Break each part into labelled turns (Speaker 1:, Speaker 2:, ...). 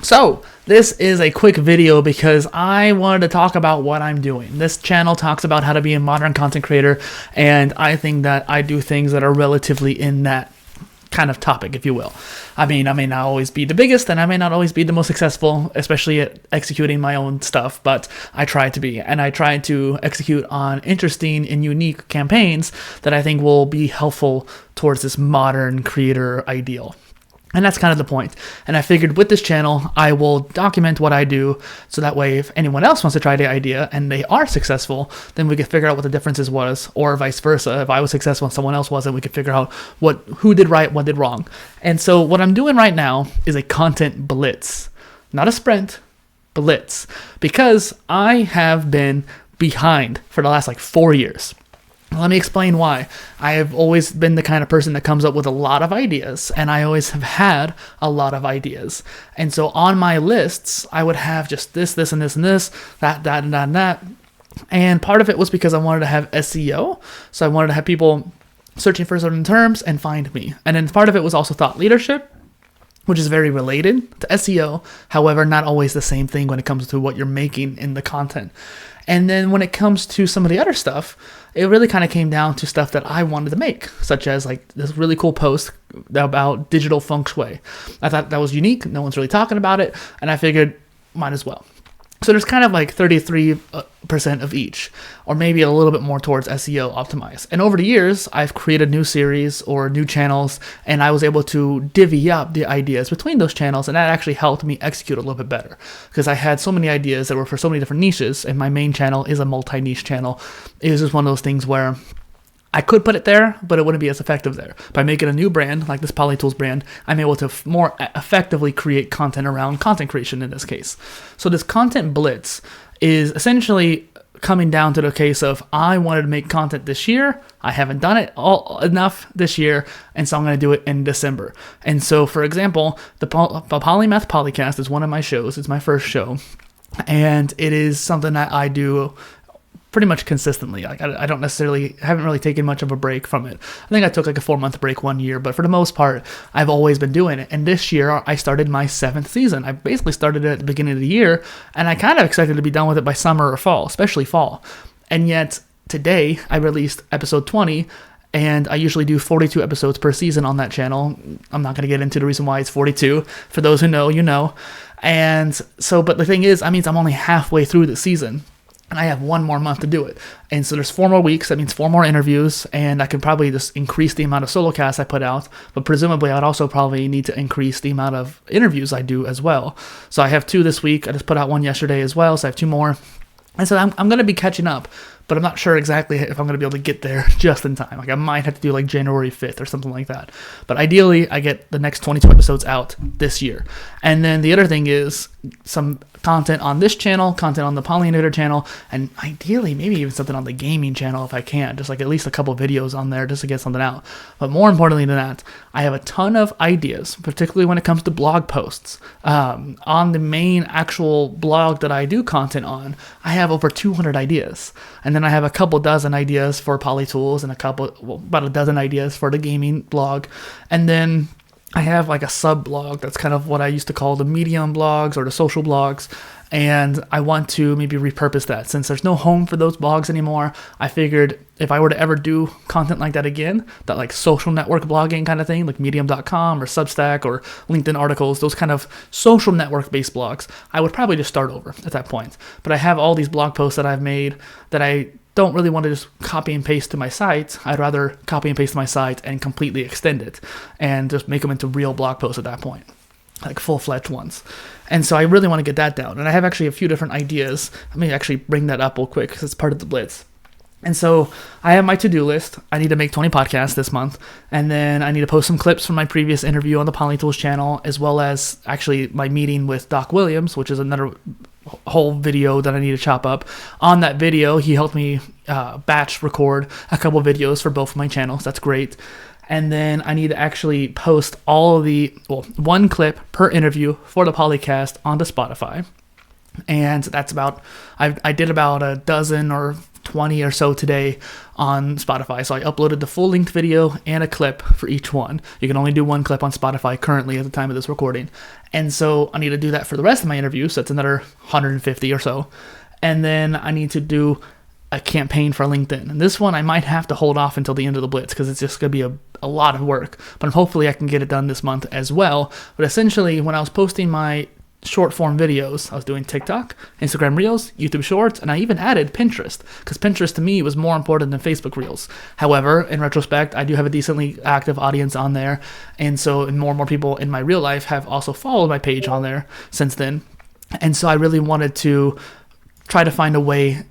Speaker 1: So, this is a quick video because I wanted to talk about what I'm doing. This channel talks about how to be a modern content creator, and I think that I do things that are relatively in that kind of topic, if you will. I mean, I may not always be the biggest, and I may not always be the most successful, especially at executing my own stuff, but I try to be, and I try to execute on interesting and unique campaigns that I think will be helpful towards this modern creator ideal. And that's kind of the point. And I figured with this channel, I will document what I do so that way if anyone else wants to try the idea and they are successful, then we can figure out what the differences was, or vice versa. If I was successful and someone else wasn't, we could figure out who did right, what did wrong. And so what I'm doing right now is a content blitz, not a sprint, blitz, because I have been behind for the last 4 years. Let me explain why. I have always been the kind of person that comes up with a lot of ideas, and I always have had a lot of ideas. And so on my lists, I would have just this, and this, and this, that, and that, and that. And part of it was because I wanted to have SEO, so I wanted to have people searching for certain terms and find me. And then part of it was also thought leadership, which is very related to SEO, however, not always the same thing when it comes to what you're making in the content. And then when it comes to some of the other stuff, it really kind of came down to stuff that I wanted to make, such as this really cool post about digital feng shui. I thought that was unique. No one's really talking about it. And I figured, might as well. So there's kind of 33% of each, or maybe a little bit more towards SEO optimized. And over the years, I've created new series or new channels, and I was able to divvy up the ideas between those channels, and that actually helped me execute a little bit better because I had so many ideas that were for so many different niches, and my main channel is a multi-niche channel. It was just one of those things where I could put it there, but it wouldn't be as effective there. By making a new brand, like this PolyTools brand, I'm able to more effectively create content around content creation in this case. So this content blitz is essentially coming down to the case of I wanted to make content this year. I haven't done it enough this year, and so I'm going to do it in December. And so, for example, the Polymath Polycast is one of my shows. It's my first show, and it is something that I do pretty much consistently. I haven't really taken much of a break from it. I think I took a 4-month break one year, but for the most part, I've always been doing it. And this year, I started my 7th season. I basically started it at the beginning of the year, and I kind of expected to be done with it by summer or fall, especially fall. And yet, today, I released episode 20, and I usually do 42 episodes per season on that channel. I'm not going to get into the reason why it's 42. For those who know, you know. And so, but the thing is, that means I'm only halfway through the season, and I have 1 more month to do it. And so there's 4 more weeks. That means 4 more interviews. And I can probably just increase the amount of solo casts I put out. But presumably, I'd also probably need to increase the amount of interviews I do as well. So I have 2 this week. I just put out 1 yesterday as well. So I have 2 more. And so I'm going to be catching up. But I'm not sure exactly if I'm going to be able to get there just in time. I might have to do January 5th or something like that. But ideally, I get the next 22 episodes out this year. And then the other thing is some content on this channel, content on the PolyInnovator channel, and ideally maybe even something on the gaming channel if I can. Just at least a couple videos on there just to get something out. But more importantly than that, I have a ton of ideas, particularly when it comes to blog posts. On the main actual blog that I do content on, I have over 200 ideas. And then I have a couple dozen ideas for PolyTools and about a dozen ideas for the gaming blog. And then I have a sub-blog that's kind of what I used to call the medium blogs or the social blogs. And I want to maybe repurpose that. Since there's no home for those blogs anymore, I figured if I were to ever do content like that again, that social network blogging kind of thing, like medium.com or Substack or LinkedIn articles, those kind of social network-based blogs, I would probably just start over at that point. But I have all these blog posts that I've made that I don't really want to just copy and paste to my site. I'd rather copy and paste to my site and completely extend it and just make them into real blog posts at that point, full-fledged ones. And so I really want to get that down. And I have actually a few different ideas. Let me actually bring that up real quick because it's part of the Blitz. And so I have my to-do list. I need to make 20 podcasts this month. And then I need to post some clips from my previous interview on the PolyTools channel, as well as actually my meeting with Doc Williams, which is another whole video that I need to chop up. On that video, he helped me batch record a couple videos for both of my channels. That's great. And then I need to actually post all of one clip per interview for the Polycast onto Spotify. And that's I did about a dozen or 20 or so today on Spotify. So I uploaded the full length video and a clip for each one. You can only do one clip on Spotify currently at the time of this recording. And so I need to do that for the rest of my interviews. So that's another 150 or so. And then I need to do a campaign for LinkedIn. And this one I might have to hold off until the end of the Blitz because it's just going to be a lot of work. But hopefully I can get it done this month as well. But essentially, when I was posting my short form videos, I was doing TikTok, Instagram Reels, YouTube Shorts, and I even added Pinterest because Pinterest to me was more important than Facebook Reels. However, in retrospect, I do have a decently active audience on there, and so and more people in my real life have also followed my page on there since then. And so I really wanted to try to find a way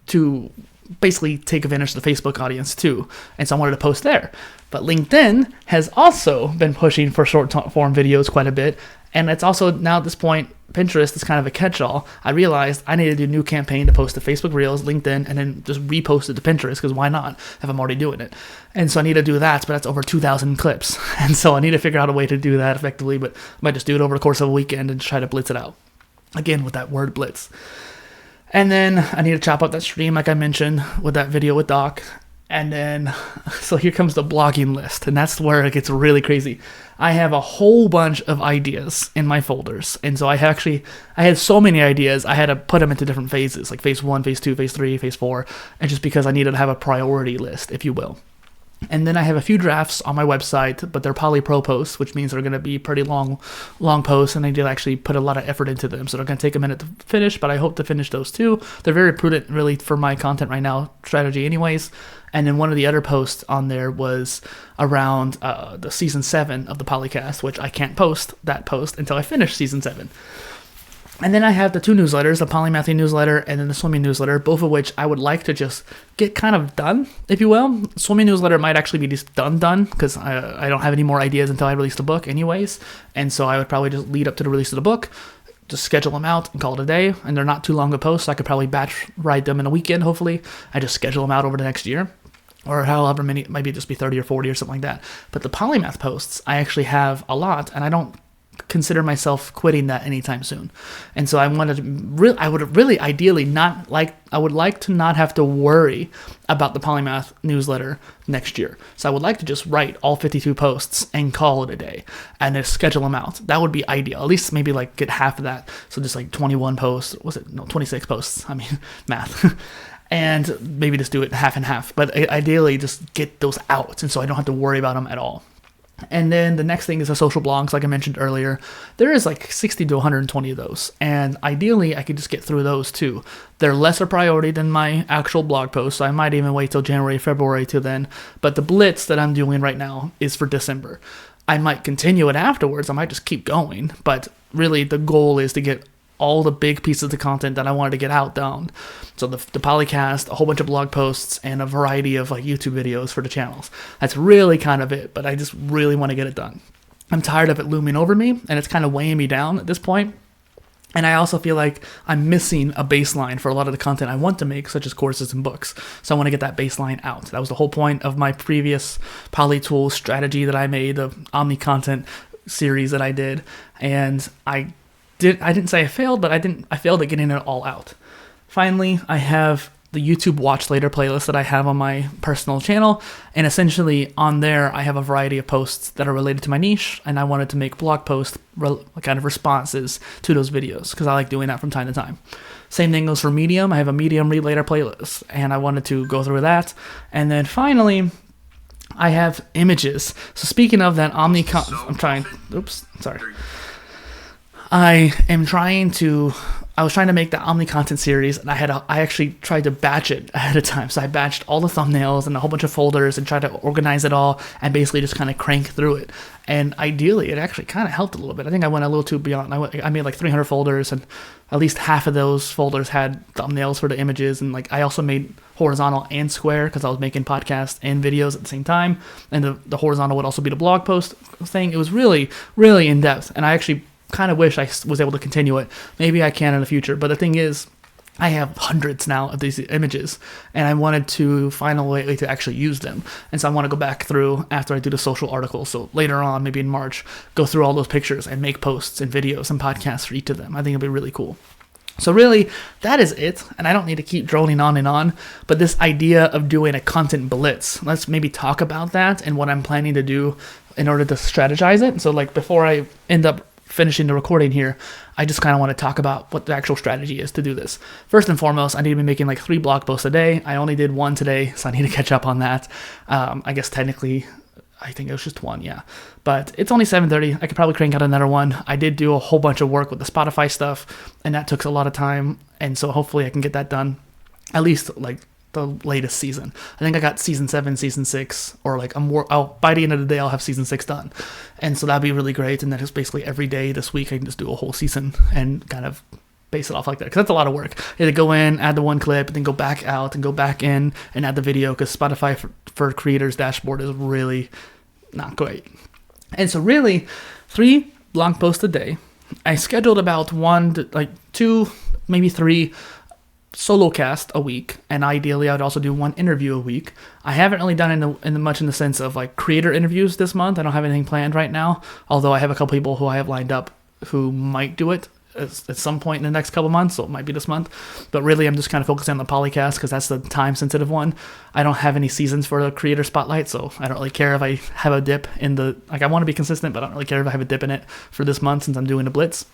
Speaker 1: to basically take advantage of the Facebook audience too. And so I wanted to post there. But LinkedIn has also been pushing for short form videos quite a bit. And it's also now at this point, Pinterest is kind of a catch-all. I realized I needed to do a new campaign to post to Facebook Reels, LinkedIn, and then just repost it to Pinterest because why not if I'm already doing it? And so I need to do that, but that's over 2,000 clips. And so I need to figure out a way to do that effectively, but I might just do it over the course of a weekend and try to blitz it out. Again, with that word blitz. And then I need to chop up that stream like I mentioned with that video with Doc. And then, so here comes the blogging list, and that's where it gets really crazy. I have a whole bunch of ideas in my folders, and so I had so many ideas, I had to put them into different phases, like phase 1, phase 2, phase 3, phase 4, and just because I needed to have a priority list, if you will. And then I have a few drafts on my website, but they're polypro which means they're going to be pretty long posts, and I did actually put a lot of effort into them. So they're going to take a minute to finish, but I hope to finish those too. They're very prudent, really, for my content right now strategy anyways. And then one of the other posts on there was around the season 7 of the Polycast, which I can't post that post until I finish season 7. And then I have the 2 newsletters, the Polymathy newsletter and then the swimming newsletter, both of which I would like to just get kind of done, if you will. Swimming newsletter might actually be just done, because I don't have any more ideas until I release the book anyways. And so I would probably just lead up to the release of the book, just schedule them out and call it a day. And they're not too long a post, so I could probably batch write them in a weekend, hopefully. I just schedule them out over the next year. Or however many, maybe just be 30 or 40 or something like that. But the Polymath posts, I actually have a lot, and I don't consider myself quitting that anytime soon. And so I would like to not have to worry about the Polymath newsletter next year. So I would like to just write all 52 posts and call it a day and just schedule them out. That would be ideal. At least maybe like get half of that. So just like 21 posts, 26 posts. I mean, math. And maybe just do it half and half. But ideally just get those out. And so I don't have to worry about them at all. And then the next thing is the social blogs, like I mentioned earlier. There is like 60 to 120 of those. And ideally, I could just get through those too. They're lesser priority than my actual blog posts. So I might even wait till January, February to then. But the blitz that I'm doing right now is for December. I might continue it afterwards. I might just keep going. But really, the goal is to get all the big pieces of content that I wanted to get out down. So the Polycast, a whole bunch of blog posts, and a variety of like YouTube videos for the channels. That's really kind of it, but I just really want to get it done. I'm tired of it looming over me, and it's kind of weighing me down at this point. And I also feel like I'm missing a baseline for a lot of the content I want to make, such as courses and books. So I want to get that baseline out. That was the whole point of my previous Polytool strategy that I made, the Omni content series that I did. And I didn't say I failed, but I failed at getting it all out. Finally, I have the YouTube Watch Later playlist that I have on my personal channel, and essentially on there I have a variety of posts that are related to my niche, and I wanted to make blog post kind of responses to those videos, because I like doing that from time to time. Same thing goes for Medium. I have a Medium Read Later playlist, and I wanted to go through that. And then finally, I have images. So speaking of that I was trying to make the Omni content series, and I actually tried to batch it ahead of time. So I batched all the thumbnails and a whole bunch of folders and tried to organize it all and basically just kind of crank through it. And ideally, it actually kind of helped a little bit. I think I went a little too beyond. I made like 300 folders, and at least half of those folders had thumbnails for the images. And like I also made horizontal and square because I was making podcasts and videos at the same time. And the horizontal would also be the blog post thing. It was really, really in depth, and I actually kind of wish I was able to continue it. Maybe I can in the future, but the thing is, I have hundreds now of these images, and I wanted to find a way to actually use them. And so I want to go back through after I do the social article. So later on, maybe in March, go through all those pictures and make posts and videos and podcasts for each of them. I think it'll be really cool. So really, that is it, and I don't need to keep droning on and on, but this idea of doing a content blitz, let's maybe talk about that and what I'm planning to do in order to strategize it. So like before I end up finishing the recording here, I just kind of want to talk about what the actual strategy is to do this. First and foremost, I need to be making like 3 blog posts a day. I only did 1 today, so I need to catch up on that. I guess technically, I think it was just 1, yeah. But it's only 7:30. I could probably crank out another one. I did do a whole bunch of work with the Spotify stuff, and that took a lot of time. And so hopefully I can get that done, at least like the latest season. I think I got season 7, season 6, or like by the end of the day, I'll have season 6 done. And so that'd be really great. And then it's basically every day this week, I can just do a whole season and kind of base it off like that, because that's a lot of work. You have to go in, add the 1 clip, and then go back out and go back in and add the video, because Spotify for creators dashboard is really not great. And so really 3 blog posts a day. I scheduled about 1 to like 2, maybe 3 solo cast a week, and ideally I would also do 1 interview a week. I haven't really done much in the sense of like creator interviews this month. I don't have anything planned right now, although I have a couple people who I have lined up who might do it at some point in the next couple months, so it might be this month. But really, I'm just kind of focusing on the polycast because that's the time-sensitive one. I don't have any seasons for the creator spotlight, so I don't really care if I have a dip in the... Like, I want to be consistent, but I don't really care if I have a dip in it for this month since I'm doing the Blitz.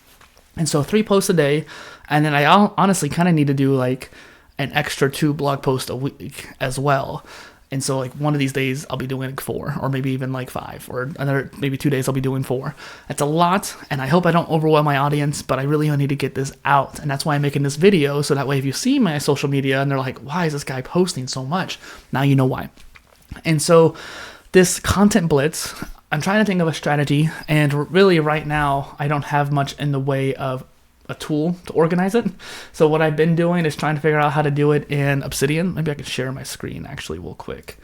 Speaker 1: And so 3 posts a day, and then I honestly kind of need to do, like, an extra 2 blog posts a week as well. And so, like, one of these days I'll be doing like 4, or maybe even like 5, or another maybe 2 days I'll be doing 4. That's a lot, and I hope I don't overwhelm my audience, but I really need to get this out, and that's why I'm making this video, so that way if you see my social media and they're like, why is this guy posting so much? Now you know why. And so this content blitz, I'm trying to think of a strategy, and really right now I don't have much in the way of a tool to organize it. So what I've been doing is trying to figure out how to do it in Obsidian. Maybe I could share my screen actually real quick.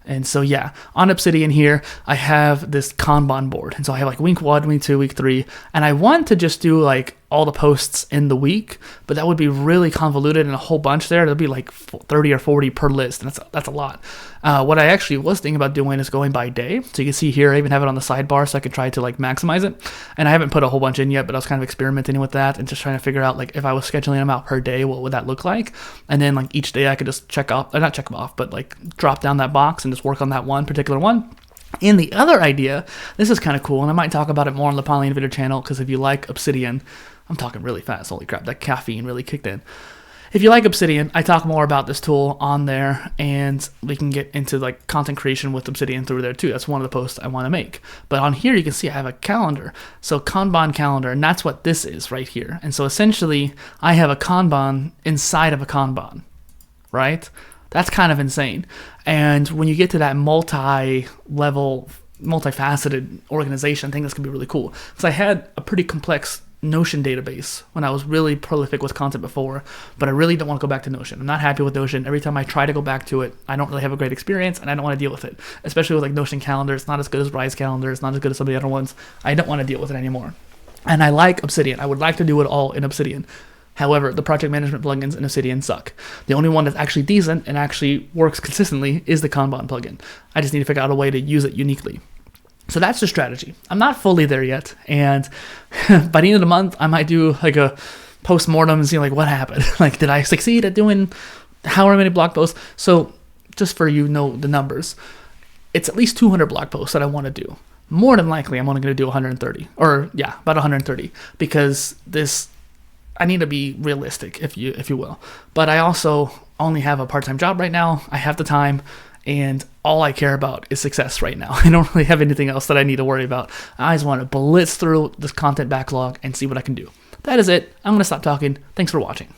Speaker 1: And so yeah, on Obsidian here, I have this Kanban board. And so I have like week 1, week 2, week 3, and I want to just do like all the posts in the week, but that would be really convoluted and a whole bunch there. There'll be like 30 or 40 per list, and that's a lot. What I actually was thinking about doing is going by day. So you can see here, I even have it on the sidebar so I could try to like maximize it. And I haven't put a whole bunch in yet, but I was kind of experimenting with that and just trying to figure out like if I was scheduling them out per day, what would that look like? And then like each day I could just not check them off, but like drop down that box and just work on that one particular one. And the other idea, this is kind of cool, and I might talk about it more on the PolyInnovator channel, because if you like Obsidian, I'm talking really fast, holy crap, that caffeine really kicked in. If you like Obsidian, I talk more about this tool on there, and we can get into like content creation with Obsidian through there too. That's one of the posts I want to make. But on here you can see I have a calendar, so Kanban calendar, and that's what this is right here. And so essentially I have a Kanban inside of a Kanban, right? That's kind of insane. And when you get to that multi-level, multifaceted organization, I think that's going to be really cool. Because I had a pretty complex Notion database when I was really prolific with content before, but I really don't want to go back to Notion. I'm not happy with Notion. Every time I try to go back to it, I don't really have a great experience, and I don't want to deal with it. Especially with like Notion calendar. It's not as good as Rise calendar. It's not as good as some of the other ones. I don't want to deal with it anymore. And I like Obsidian. I would like to do it all in Obsidian. However, the project management plugins in Obsidian suck. The only one that's actually decent and actually works consistently is the Kanban plugin. I just need to figure out a way to use it uniquely. So that's the strategy. I'm not fully there yet, and by the end of the month, I might do like a post-mortem and see like what happened. Like, did I succeed at doing however many blog posts? So just for you know the numbers, it's at least 200 blog posts that I want to do. More than likely, I'm only going to do 130, or yeah, about 130, because I need to be realistic, if you will. But I also only have a part-time job right now. I have the time, and all I care about is success right now. I don't really have anything else that I need to worry about. I just want to blitz through this content backlog and see what I can do. That is it. I'm going to stop talking. Thanks for watching.